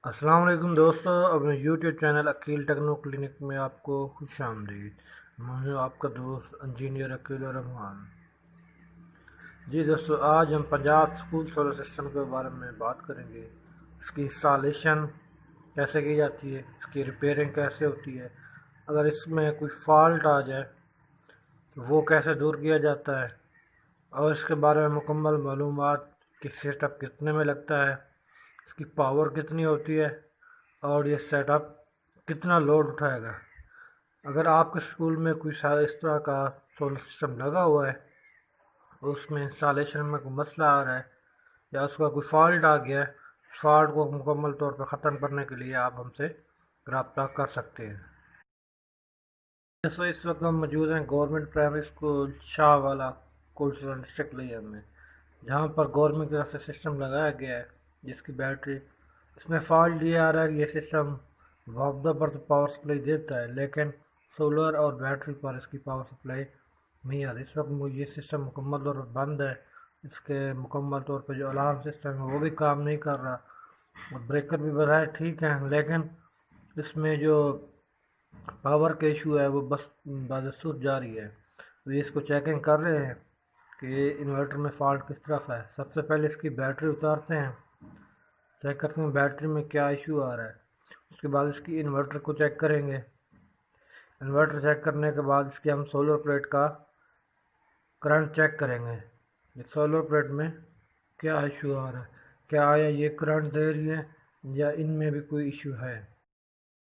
अस्सलाम वालेकुम दोस्तों, अपने YouTube channel Aqeel techno clinic में आपको खुश आमदीद। मैं हूं आपका दोस्त इंजीनियर अकील रहमान। जी दोस्तों, आज हम पंजाब स्कूल सोलर सिस्टम के बारे में बात करेंगे। इसकी इंस्टॉलेशन कैसे की जाती है, इसकी रिपेयरिंग कैसे होती है, अगर इसमें कोई फॉल्ट आ जाए तो वो कैसे दूर किया जाता है, और इसके बारे में मुकम्मल मालूमात कि सेटअप कितने में लगता है, इसकी पावर कितनी होती है और ये सेटअप कितना लोड उठाएगा। अगर आपके स्कूल में कोई इस तरह का सोलर सिस्टम लगा हुआ है और उसमें इंस्टॉलेशन में कोई मसला आ रहा है या उसका कोई फॉल्ट आ गया है, फॉल्ट को मुकम्मल तौर पर ख़त्म करने के लिए आप हमसे रब्ता कर सकते हैं। जैसे इस वक्त हम मौजूद हैं गवर्नमेंट प्राइमरी स्कूल शाहवाला कोल्सर डिस्ट्रिक्ट लिया में, जहाँ पर गवर्नमेंट की तरफ से सिस्टम लगाया गया है जिसकी बैटरी, इसमें फॉल्ट ये आ रहा है कि ये सिस्टम वापदा पर तो पावर सप्लाई देता है लेकिन सोलर और बैटरी पर इसकी पावर सप्लाई नहीं आ रही। इस वक्त ये सिस्टम मुकम्मल तौर पर बंद है। इसके मुकम्मल तौर पर जो अलार्म सिस्टम है वो भी काम नहीं कर रहा और ब्रेकर भी बजाय ठीक है, लेकिन इसमें जो पावर का इशू है वो बस बदस्तूर जारी है। तो ये इसको चेकिंग कर रहे हैं कि इन्वर्टर में फॉल्ट किस तरफ है। सबसे पहले इसकी बैटरी उतारते हैं, चेक करते हैं बैटरी में क्या इशू आ रहा है। उसके बाद इसकी इन्वर्टर को चेक करेंगे। इन्वर्टर चेक करने के बाद इसके हम सोलर प्लेट का करंट चेक करेंगे, ये सोलर प्लेट में क्या इशू आ रहा है, क्या आया ये करंट दे रही है या इनमें भी कोई इशू है।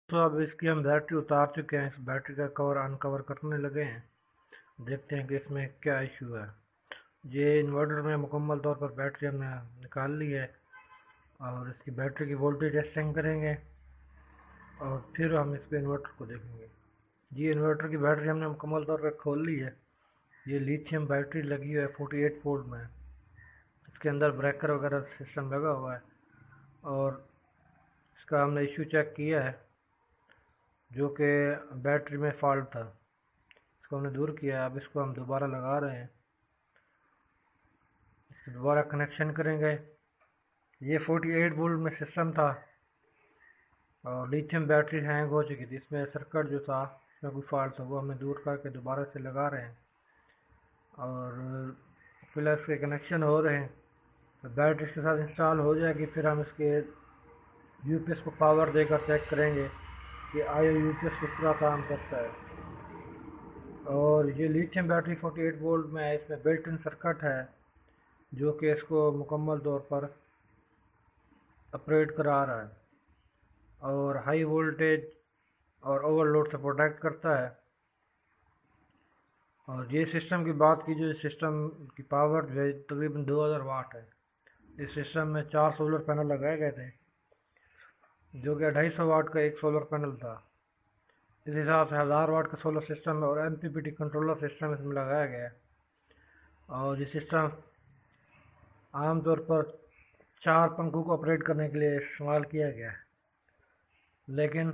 तो अब इसकी हम बैटरी उतार चुके हैं, इस बैटरी का कवर अनकवर करने लगे हैं, देखते हैं कि इसमें क्या इशू है। ये इन्वर्टर में मुकम्मल तौर पर बैटरी हमने निकाल ली है और इसकी बैटरी की वोल्टेज टेस्टिंग करेंगे और फिर हम इसके इन्वर्टर को देखेंगे। जी, इन्वर्टर की बैटरी हमने मुकम्मल तौर पर खोल ली है। ये लिथियम बैटरी लगी हुई है 48 वोल्ट में। इसके अंदर ब्रेकर वगैरह सिस्टम लगा हुआ है और इसका हमने इशू चेक किया है जो कि बैटरी में फॉल्ट था, इसको हमने दूर किया है। अब इसको हम दोबारा लगा रहे हैं, इसको दोबारा कनेक्शन करेंगे। ये 48 वोल्ट में सिस्टम था और लिथियम बैटरी हैंग हो चुकी थी, इसमें सर्किट जो था इसमें कोई फॉल्ट था वो हमें दूर करके दोबारा से लगा रहे हैं और फिलहाल इसके कनेक्शन हो रहे हैं। तो बैटरी इसके साथ इंस्टॉल हो जाएगी, फिर हम इसके यूपीएस को पावर देकर चेक करेंगे कि आया यूपीएस किस तरह काम करता है। और ये लिथियम बैटरी 48 वोल्ट में है, इसमें बिल्ट इन सर्किट है जो कि इसको मुकम्मल तौर पर ऑपरेट करा रहा है और हाई वोल्टेज और ओवरलोड से प्रोटेक्ट करता है। और ये सिस्टम की बात की, जो सिस्टम की पावर जो है तकरीबन 2000 वाट है। इस सिस्टम में 4 सोलर पैनल लगाए गए थे जो कि 250 वाट का एक सोलर पैनल था। इस हिसाब से 1000 वाट का सोलर सिस्टम है और एमपीपीटी कंट्रोलर सिस्टम इसमें लगाया गया है। और ये सिस्टम आमतौर पर 4 पंखों को ऑपरेट करने के लिए इस्तेमाल किया गया है, लेकिन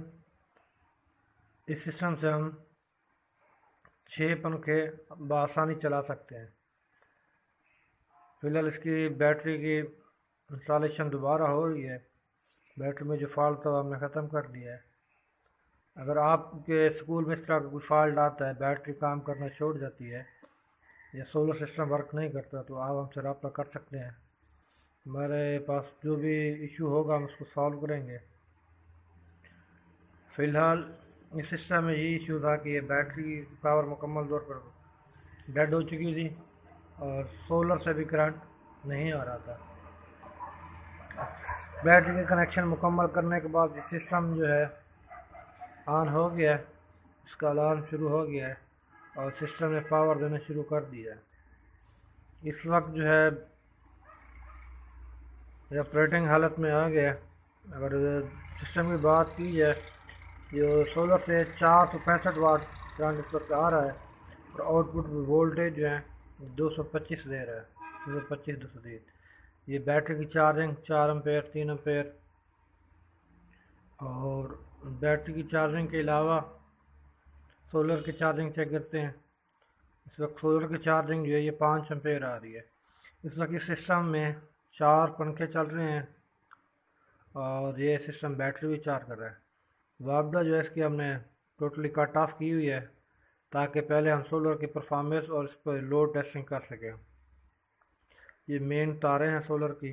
इस सिस्टम से हम 6 पंखे बआसानी चला सकते हैं। फिलहाल इसकी बैटरी की इंस्टॉलेशन दोबारा हो रही है। बैटरी में जो फॉल्ट था हमने ख़त्म कर दिया है। अगर आपके स्कूल में इस तरह का कोई फॉल्ट आता है, बैटरी काम करना छोड़ जाती है या सोलर सिस्टम वर्क नहीं करता, तो आप हमसे रब्ता कर सकते हैं। हमारे पास जो भी इशू होगा हम उसको सॉल्व करेंगे। फ़िलहाल इस सिस्टम में यही इशू था कि ये बैटरी की पावर मुकम्मल तौर पर डेड हो चुकी थी और सोलर से भी करंट नहीं आ रहा था। बैटरी का कनेक्शन मुकम्मल करने के बाद ये सिस्टम जो है ऑन हो गया है, इसका अलार्म शुरू हो गया है और सिस्टम ने पावर देना शुरू कर दिया है। इस वक्त जो है ये ऑपरेटिंग हालत में आ गया। अगर सिस्टम की बात की जाए, जो सोलर से 465 वाट करंट इस वक्त आ रहा है और आउटपुट वोल्टेज जो है 225 दे रहा है, 225 230। ये बैटरी की चार्जिंग 4 एम्पेयर 3 एम्पेयर और बैटरी की चार्जिंग के अलावा सोलर की चार्जिंग चेक करते हैं। इस वक्त सोलर की चार्जिंग जो है ये 5 एम्पेयर आ रही है। इस वक्त इस सिस्टम में 4 पंखे चल रहे हैं और ये सिस्टम बैटरी भी चार्ज कर रहा है। वापडा जो है इसकी हमने टोटली कट ऑफ की हुई है ताकि पहले हम सोलर की परफॉर्मेंस और इस पर लोड टेस्टिंग कर सकें। ये मेन तारें हैं सोलर की,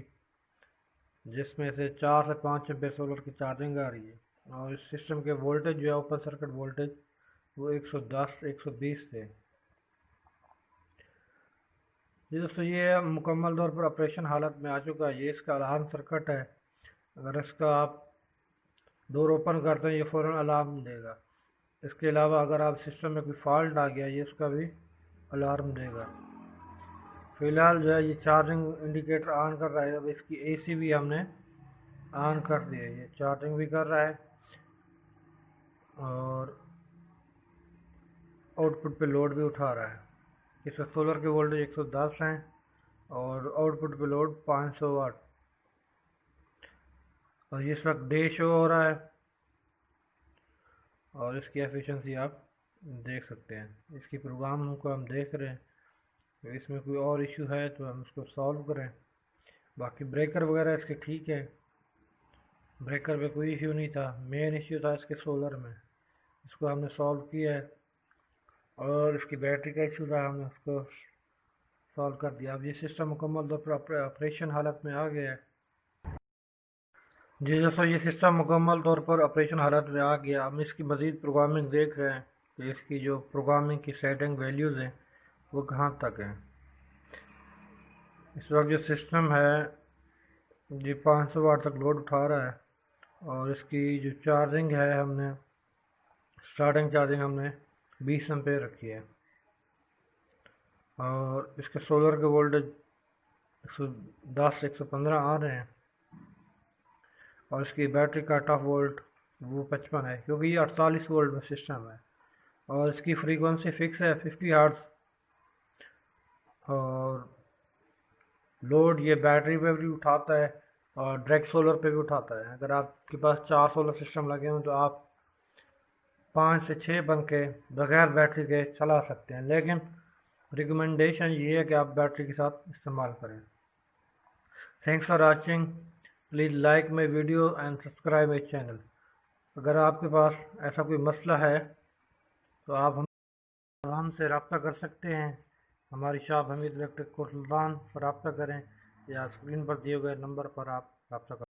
जिसमें से 4 से 5 एम्पीयर सोलर की चार्जिंग आ रही है। और इस सिस्टम के वोल्टेज जो है ओपन सर्किट वोल्टेज वो 110 120 थे। जी दोस्तों, ये मुकम्मल तौर पर ऑपरेशन हालत में आ चुका है। ये इसका अलार्म सर्किट है। अगर इसका आप डोर ओपन करते हैं ये फ़ौरन अलार्म देगा। इसके अलावा अगर आप सिस्टम में कोई फॉल्ट आ गया ये इसका भी अलार्म देगा। फ़िलहाल जो है ये चार्जिंग इंडिकेटर ऑन कर रहा है। अब इसकी एसी भी हमने ऑन कर दी है, ये चार्जिंग भी कर रहा है और आउटपुट पे लोड भी उठा रहा है। इसमें सोलर के वोल्टेज 110 हैं और आउटपुट पे लोड 500 वाट। और ये इस वक्त डे शो हो रहा है और इसकी एफिशिएंसी आप देख सकते हैं। इसकी प्रोग्राम को हम देख रहे हैं, तो इसमें कोई और इशू है तो हम उसको सॉल्व करें। बाकी ब्रेकर वगैरह इसके ठीक है, ब्रेकर पे कोई इशू नहीं था। मेन इशू था इसके सोलर में, इसको हमने सॉल्व किया है। और इसकी बैटरी का इशू था, हमने उसको सॉल्व कर दिया। अब ये सिस्टम मुकम्मल तौर पर ऑपरेशन हालत में आ गया है। जी दोस्तों, ये सिस्टम मुकम्मल तौर पर ऑपरेशन हालत में आ गया। हम इसकी मज़ीद प्रोग्रामिंग देख रहे हैं कि इसकी जो प्रोग्रामिंग की सेटिंग वैल्यूज़ हैं वो कहाँ तक हैं। इस वक्त जो सिस्टम है ये 500 वाट तक लोड उठा रहा है और इसकी जो चार्जिंग है हमने स्टार्टिंग चार्जिंग हमने 20 एम्पेयर रखी है। और इसके सोलर के वोल्टेज 110 115 आ रहे हैं और इसकी बैटरी कट ऑफ वोल्ट वो 55 है, क्योंकि ये 48 वोल्ट में सिस्टम है। और इसकी फ्रीक्वेंसी फिक्स है 50 हर्ट्ज़। और लोड ये बैटरी पे भी उठाता है और डायरेक्ट सोलर पे भी उठाता है। अगर आपके पास 4 सोलर सिस्टम लगे हों तो आप 5 से 6 पंखे बगैर बैटरी के चला सकते हैं, लेकिन रिकमेंडेशन ये है कि आप बैटरी के साथ इस्तेमाल करें। Thanks for watching. Please like my video and subscribe my channel. अगर आपके पास ऐसा कोई मसला है तो आप हमसे रब्ता कर सकते हैं। हमारी शॉप हमीद इलेक्ट्रिक कोट सुल्तान पर रब्ता करें या स्क्रीन पर दिए गए नंबर पर आप रब्ता करें।